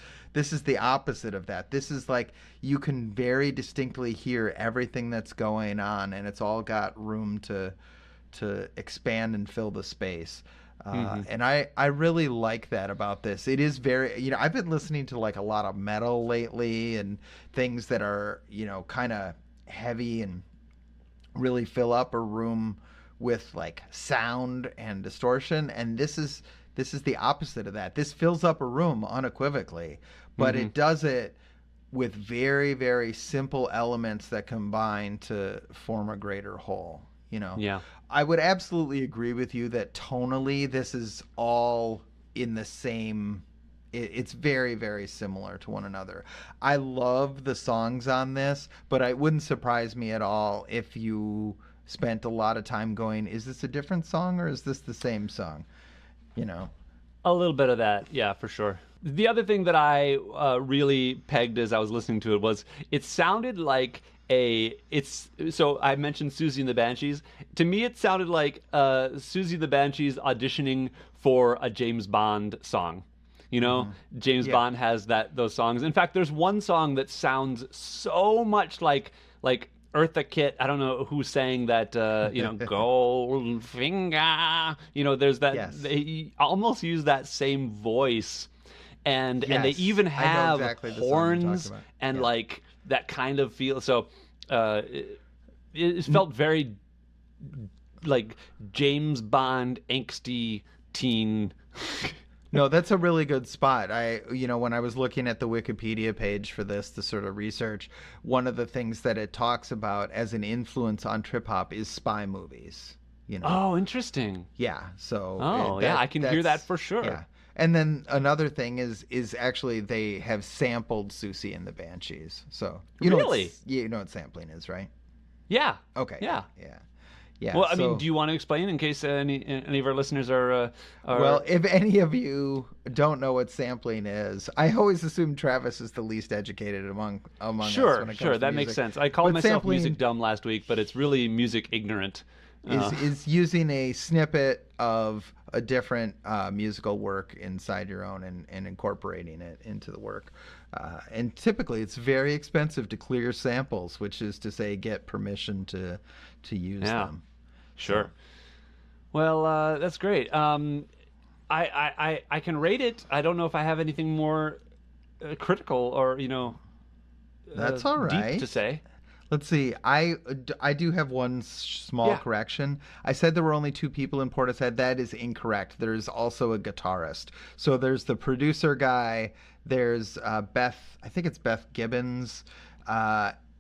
A: the opposite of that. This is like you can very distinctly hear everything that's going on, and it's all got room to expand and fill the space. And I really like that about this. It is very, I've been listening to like a lot of metal lately and things that are, kind of heavy and really fill up a room with like sound and distortion. And this is the opposite of that. This fills up a room unequivocally, but it does it with very, very simple elements that combine to form a greater whole.
B: Yeah.
A: I would absolutely agree with you that tonally this is all in the same. It's very, very similar to one another. I love the songs on this, but it wouldn't surprise me at all if you spent a lot of time going, is this a different song or is this the same song?
B: A little bit of that, yeah, for sure. The other thing that I really pegged as I was listening to it was it sounded like so I mentioned Susie and the Banshees. To me, it sounded like Susie and the Banshees auditioning for a James Bond song. James Bond has those songs. In fact, there's one song that sounds so much like Eartha Kitt. I don't know who sang that. Goldfinger. There's that.
A: Yes.
B: They almost use that same voice, and they even have horns and like that kind of feel. So it felt very like James Bond angsty teen.
A: No, that's a really good spot. When I was looking at the Wikipedia page for this, the sort of research, one of the things that it talks about as an influence on trip hop is spy movies. You know,
B: Oh, interesting.
A: yeah. So
B: Oh, yeah, I can hear that for sure.
A: yeah. And then another thing is actually they have sampled Susie and the Banshees. So
B: Really?
A: you know what sampling is, right?
B: Yeah.
A: Okay.
B: Yeah.
A: Yeah. Yeah.
B: Well, I
A: So,
B: mean, do you want to explain in case any of our listeners are
A: well, if any of you don't know what sampling is, I always assume Travis is the least educated among us
B: Sure,
A: when it comes
B: sure,
A: to
B: that
A: music.
B: makes sense. I called
A: But
B: myself
A: sampling
B: music dumb last week, but it's really music ignorant.
A: is using a snippet of a different musical work inside your own and incorporating it into the work. And typically, it's very expensive to clear samples, which is to say, get permission to use
B: Yeah.
A: them.
B: Sure. Well, that's great. I can rate it. I don't know if I have anything more critical or
A: That's all
B: deep
A: right.
B: to say.
A: Let's see. I do have one small
B: Yeah.
A: correction. I said there were only two people in Portishead. That is incorrect. There's also a guitarist. So there's the producer guy. There's Beth. I think it's Beth Gibbons,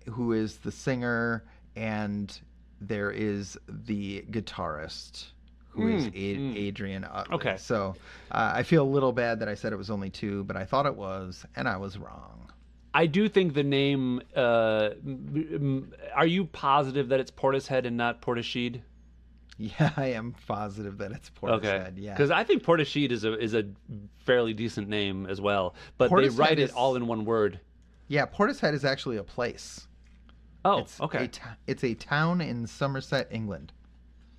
A: who is the singer, and there is the guitarist, who is Adrian Utley.
B: Okay.
A: So I feel a little bad that I said it was only two, but I thought it was, and I was wrong.
B: I do think the name. Are you positive that it's Portishead and not Portishead?
A: Yeah, I am positive that it's Portishead. Yeah,
B: Because I think Portishead is a fairly decent name as well, but they
A: Portishead
B: write
A: is-
B: it all in one word.
A: yeah. Portishead is actually a place.
B: Oh,
A: It's
B: okay.
A: It's a town in Somerset, England.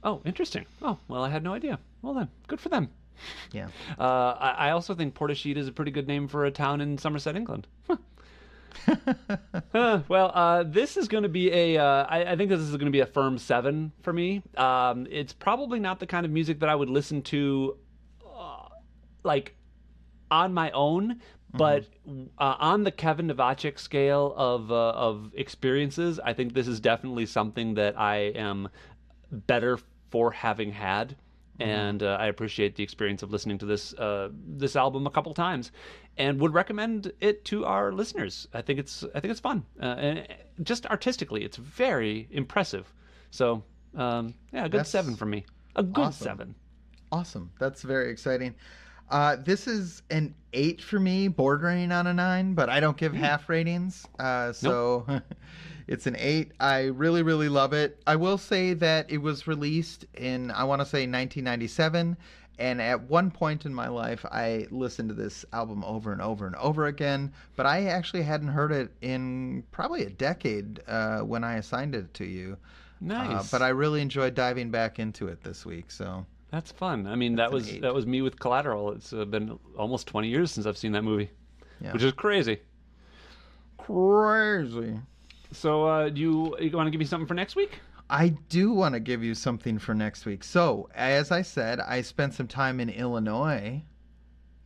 B: Oh, interesting. Oh, well, I had no idea. Well then, good for them.
A: Yeah.
B: I also think Portishead is a pretty good name for a town in Somerset, England. Well, this is going to be I think this is going to be a firm 7 for me. It's probably not the kind of music that I would listen to, like, on my own, but on the Kevin Novacek scale of experiences, I think this is definitely something that I am better for having had. And I appreciate the experience of listening to this album a couple times, and would recommend it to our listeners. I think it's fun, and just artistically, it's very impressive. So yeah, a good
A: That's
B: 7 for me. A good
A: awesome.
B: 7.
A: Awesome. That's very exciting. This is an 8 for me, bordering on a 9, but I don't give half ratings. So it's an 8. I really, really love it. I will say that it was released in, I want to say, 1997. And at one point in my life, I listened to this album over and over and over again. But I actually hadn't heard it in probably a decade when I assigned it to you.
B: Nice.
A: But I really enjoyed diving back into it this week. So
B: That's fun. I mean, that
A: an 8.
B: was me with Collateral. It's been almost 20 years since I've seen that movie,
A: Yeah.
B: which is crazy.
A: Crazy.
B: So, do you want to give me something for next week?
A: I do want to give you something for next week. So, as I said, I spent some time in Illinois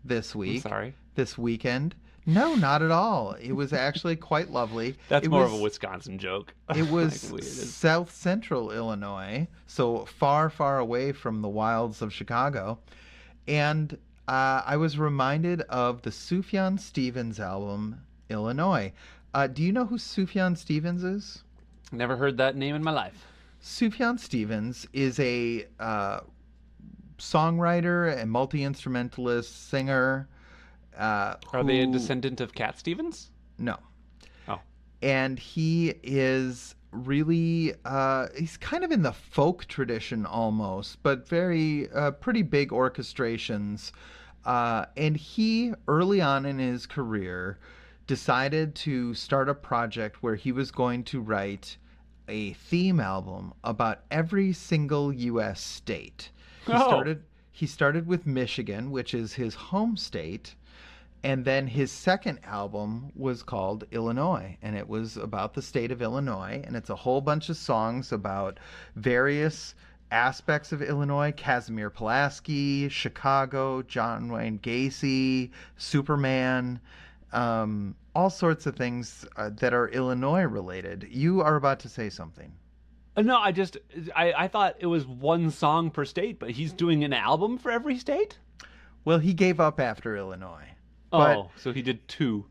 A: this week.
B: Sorry.
A: This weekend. No, not at all. It was actually quite lovely.
B: That's
A: It
B: more
A: was-
B: of a Wisconsin joke.
A: It was
B: Like the way it is.
A: south central Illinois, so far, far away from the wilds of Chicago. And I was reminded of the Sufjan Stevens album, Illinois. Do you know who Sufjan Stevens is?
B: Never heard that name in my life.
A: Sufjan Stevens is a songwriter and multi-instrumentalist singer.
B: Are they a
A: who-
B: descendant of Cat Stevens?
A: No.
B: Oh.
A: And he is really he's kind of in the folk tradition almost, but very pretty big orchestrations. And he, early on in his career, decided to start a project where he was going to write a theme album about every single U.S. state.
B: Oh.
A: He started with Michigan, which is his home state, and then his second album was called Illinois, and it was about the state of Illinois, and it's a whole bunch of songs about various aspects of Illinois: Casimir Pulaski, Chicago, John Wayne Gacy, Superman, all sorts of things that are Illinois related. You are about to say something.
B: No, I thought it was one song per state, but he's doing an album for every state?
A: Well, he gave up after Illinois. But
B: Oh, so he did two.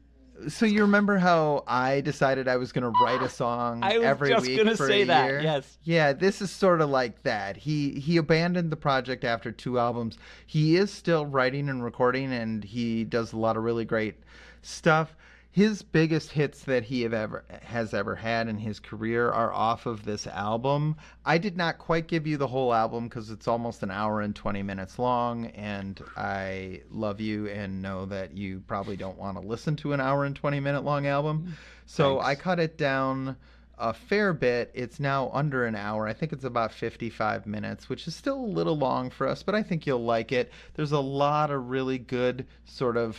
A: so you remember how I decided I was going to write a song
B: I was
A: every
B: just
A: week
B: gonna
A: for a
B: say that.
A: year?
B: Yes.
A: Yeah, this is sort of like that. He abandoned the project after 2 albums. He is still writing and recording, and he does a lot of really great stuff. His biggest hits that he has ever had in his career are off of this album. I did not quite give you the whole album because it's almost an hour and 20 minutes long, and I love you and know that you probably don't want to listen to an hour and 20-minute long album. So I
B: Thanks.
A: cut it down a fair bit. It's now under an hour. I think it's about 55 minutes, which is still a little long for us, but I think you'll like it. There's a lot of really good sort of,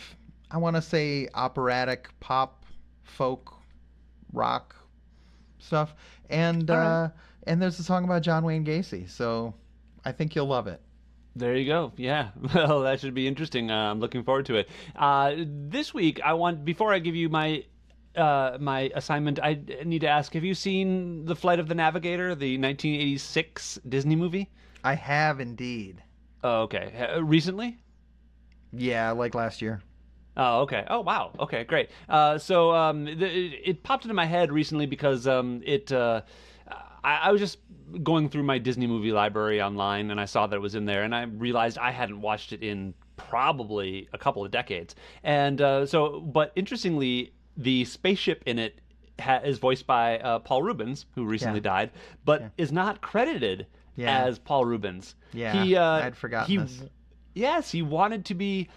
A: I want to say, operatic pop, folk, rock stuff,
B: All right.
A: and there's a song about John Wayne Gacy. So I think you'll love it.
B: There you go. Yeah. Well, that should be interesting. I'm looking forward to it. This week, before I give you my assignment, I need to ask: have you seen The Flight of the Navigator, the 1986 Disney movie?
A: I have indeed.
B: Oh, okay. Recently?
A: Yeah, like last year.
B: Oh, okay. Oh, wow. Okay, great. It popped into my head recently because I was just going through my Disney movie library online and I saw that it was in there, and I realized I hadn't watched it in probably a couple of decades. But interestingly, the spaceship in it is voiced by Paul Rubens, who recently
A: Yeah.
B: died, but
A: Yeah.
B: is not credited
A: Yeah.
B: as Paul Rubens.
A: Yeah.
B: He
A: I'd forgotten this.
B: Yes, he wanted to be.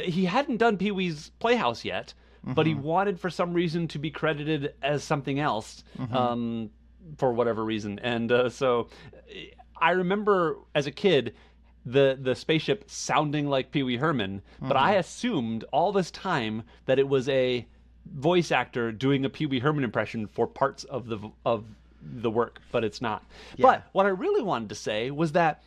B: He hadn't done Pee Wee's Playhouse yet, but he wanted for some reason to be credited as something else, for whatever reason. I remember as a kid the spaceship sounding like Pee Wee Herman, but I assumed all this time that it was a voice actor doing a Pee Wee Herman impression for parts of the work, but it's not.
A: Yeah.
B: But what I really wanted to say was that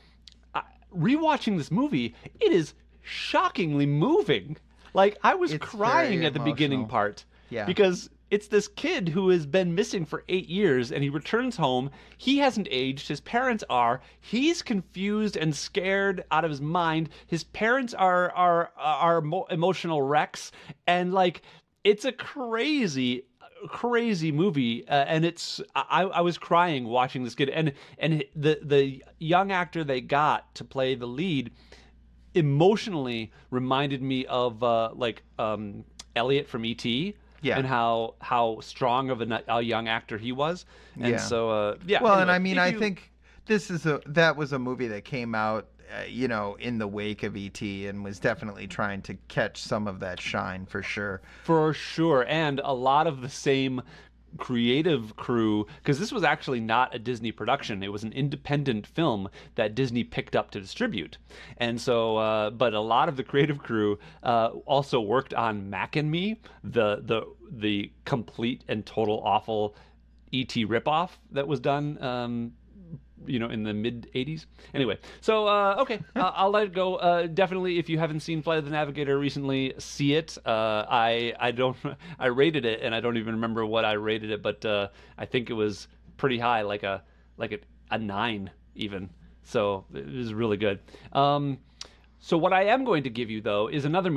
B: rewatching this movie, it is shockingly moving. Like, I was
A: It's
B: crying
A: very
B: at the beginning
A: emotional.
B: part.
A: Yeah.
B: Because it's this kid who has been missing for 8 years and he returns home. He hasn't aged. His parents are. He's confused and scared out of his mind. His parents are emotional wrecks. And, like, it's a crazy movie, and I was crying watching this kid, and the young actor they got to play the lead emotionally reminded me of Elliot from E.T.
A: Yeah.
B: And how strong of a young actor he was. And
A: Yeah.
B: so yeah.
A: Well, and
B: anyway,
A: I mean,
B: if
A: I
B: you-
A: think that was a movie that came out, in the wake of E.T. and was definitely trying to catch some of that shine for sure.
B: For sure. And a lot of the same creative crew, because this was actually not a Disney production. It was an independent film that Disney picked up to distribute. And so, but a lot of the creative crew also worked on Mac and Me, the complete and total awful E.T. ripoff that was done in the mid 80s. Anyway, so okay, I'll let it go. Definitely, if you haven't seen Flight of the Navigator recently, see it. I don't I rated it, and I don't even remember what I rated it, but I think it was pretty high, like a 9 even. So it was really good. So what I am going to give you though is another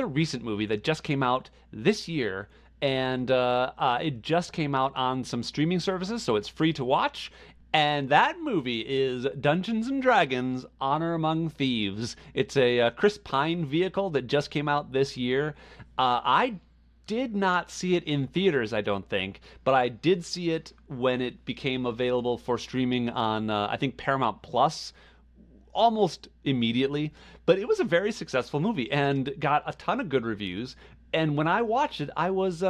B: recent movie that just came out this year. And it just came out on some streaming services, so it's free to watch. And that movie is Dungeons and Dragons: Honor Among Thieves. It's a Chris Pine vehicle that just came out this year. I did not see it in theaters, I don't think, but I did see it when it became available for streaming on, I think, Paramount Plus almost immediately. But it was a very successful movie and got a ton of good reviews. And when I watched it, I was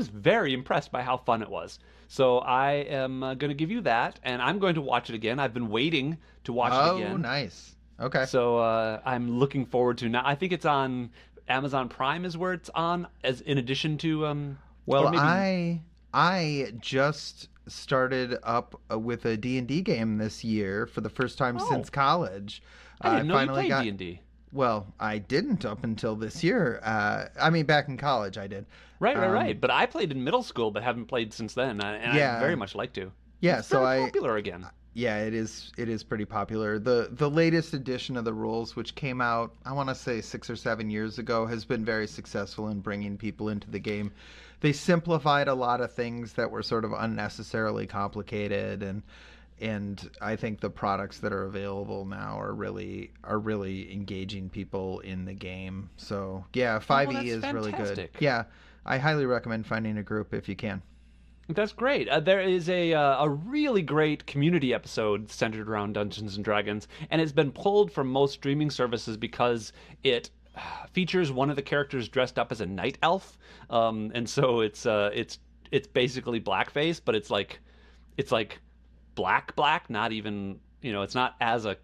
B: very impressed by how fun it was. So I am going to give you that, and I'm going to watch it again. I've been waiting to watch it again.
A: Oh, nice. Okay.
B: So I'm looking forward to now. I think it's on Amazon Prime is where it's on, as in addition to
A: Well,
B: or maybe-
A: I just started up with a D&D game this year for the first time since college.
B: I didn't know you
A: finally
B: played D&D.
A: Well, I didn't up until this year. I mean, back in college, I did.
B: Right. But I played in middle school, but haven't played since then, and
A: Yeah.
B: I'd very much like to.
A: Yeah,
B: It's
A: so
B: very popular again.
A: yeah, it is. It is pretty popular. The latest edition of the rules, which came out, I want to say 6 or 7 years ago, has been very successful in bringing people into the game. They simplified a lot of things that were sort of unnecessarily complicated, and I think the products that are available now are really engaging people in the game. So yeah,
B: Oh,
A: 5e
B: that's
A: is really good.
B: fantastic.
A: Yeah, I highly recommend finding a group if you can.
B: That's great. There is a really great community episode centered around Dungeons and Dragons, and it's been pulled from most streaming services because it features one of the characters dressed up as a night elf, and so it's basically blackface, but it's like black, not even it's not as a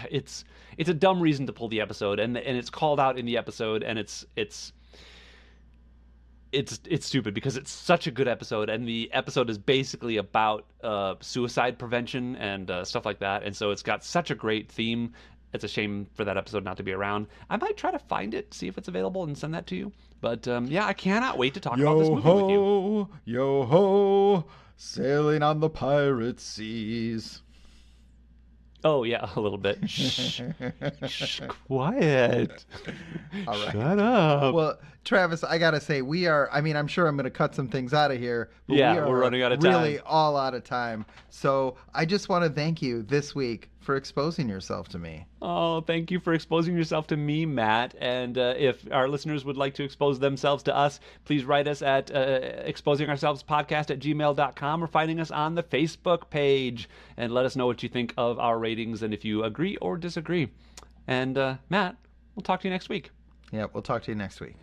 B: it's a dumb reason to pull the episode, and it's called out in the episode, and it's stupid because it's such a good episode, and the episode is basically about suicide prevention and stuff like that, and so it's got such a great theme. It's a shame for that episode not to be around. I might try to find it, see if it's available, and send that to you. But yeah, I cannot wait to talk about this movie with you.
A: Yo ho, sailing on the pirate seas.
B: Oh yeah, a little bit. Shh, quiet.
A: All right.
B: Shut up.
A: Well, Travis, I gotta say, I mean, I'm sure I'm gonna cut some things out of here, but
B: Yeah,
A: we are
B: we're running out of time.
A: really all out of time. So I just want to thank you this week for exposing yourself to me.
B: Oh, thank you for exposing yourself to me, Matt. And if our listeners would like to expose themselves to us, please write us at exposingourselvespodcast@gmail.com or finding us on the Facebook page and let us know what you think of our ratings and if you agree or disagree. And Matt, we'll talk to you next week.
A: Yeah, we'll talk to you next week.